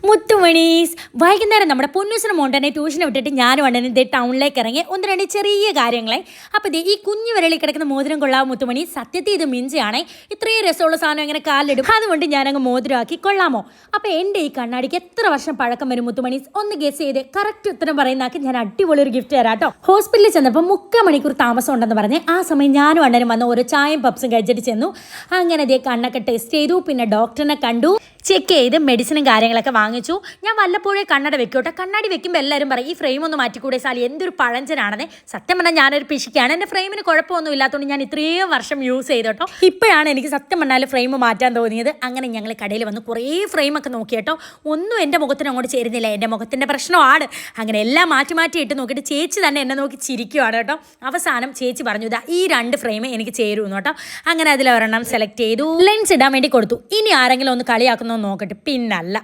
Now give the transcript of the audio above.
മുത്തുമണീസ് വൈകുന്നേരം നമ്മുടെ പൊന്നൂസിന് മോണ്ടനെ ട്യൂഷന് വിട്ടിട്ട് ഞാനും അണ്ണനും ഇതേ ടൗണിലേക്ക് ഇറങ്ങി ഒന്ന് രണ്ട് ചെറിയ കാര്യങ്ങളെ അപ്പോൾ ഈ കുഞ്ഞു വിരളിൽ കിടക്കുന്ന മോതിരം കൊള്ളാമോ മുത്തുമണി? സത്യത്തിൽ ഇത് മിഞ്ചിയാണേ, ഇത്രയും രസമുള്ള സാധനം എങ്ങനെ കാലിലിടും? അതുകൊണ്ട് ഞാനങ്ങ് മോതിരമാക്കി കൊള്ളാമോ? അപ്പോൾ എൻ്റെ ഈ കണ്ണാടിക്ക് എത്ര വർഷം പഴക്കം വരും മുത്തുമണീസ്? ഒന്ന് ഗസ് ചെയ്ത് കറക്റ്റ് ഉത്തരം പറയുന്നാക്കി ഞാൻ അടിപൊളി ഒരു ഗിഫ്റ്റ് തരാം കേട്ടോ. ഹോസ്പിറ്റലിൽ ചെന്നപ്പോൾ 3 മണിക്കൂർ താമസം ഉണ്ടെന്ന് പറഞ്ഞ് ആ സമയം ഞാനും അണ്ണനും വന്ന് ഓരോ ചായയും പപ്സും കഴിച്ചിട്ട് ചെന്നു. അങ്ങനെ അതേ കണ്ണൊക്കെ ടെസ്റ്റ് ചെയ്തു, പിന്നെ ഡോക്ടറിനെ കണ്ടു, ചെക്ക് ചെയ്ത് മെഡിസിനും കാര്യങ്ങളൊക്കെ വാങ്ങിച്ചു. ഞാൻ വല്ലപ്പോഴേ കണ്ണട വെക്കോട്ടെ. കണ്ണാടി വെക്കുമ്പോൾ എല്ലാവരും പറയും ഈ ഫ്രെയിം ഒന്ന് മാറ്റിക്കൂടെ സാലി, എന്തൊരു പഴഞ്ചനാണെന്നേ. സത്യം പറഞ്ഞാൽ ഞാനൊരു പിശിക്കാണ്, എൻ്റെ ഫ്രെയിമിന് കുഴപ്പമൊന്നും ഇല്ലാത്തതുകൊണ്ട് ഞാൻ ഇത്രയും വർഷം യൂസ് ചെയ്തോട്ടോ. ഇപ്പോഴാണ് എനിക്ക് സത്യം പറഞ്ഞാൽ ഫ്രെയിം മാറ്റാൻ തോന്നിയത്. അങ്ങനെ ഞങ്ങൾ കടയിൽ വന്ന് കുറേ ഫ്രെയിമൊക്കെ നോക്കി കേട്ടോ. ഒന്നും എൻ്റെ മുഖത്തിന് അങ്ങോട്ട് ചേരുന്നില്ല, എൻ്റെ മുഖത്തിൻ്റെ പ്രശ്നമാണ്. അങ്ങനെ എല്ലാം മാറ്റി ഇട്ട് നോക്കിയിട്ട് ചേച്ചി തന്നെ എന്നെ നോക്കി ചിരിക്കുവാണ് കേട്ടോ. അവസാനം ചേച്ചി പറഞ്ഞു ഇതാ ഈ 2 ഫ്രെയിം എനിക്ക് ചേരുന്നു കേട്ടോ. അങ്ങനെ അതിൽ ഒരെണ്ണം സെലക്ട് ചെയ്തു, ലെൻസ് ഇടാൻ വേണ്ടി കൊടുത്തു. ഇനി ആരെങ്കിലും ഒന്ന് കളിയാക്കുന്നു നോക്കട്ടെ, പിന്നല്ല.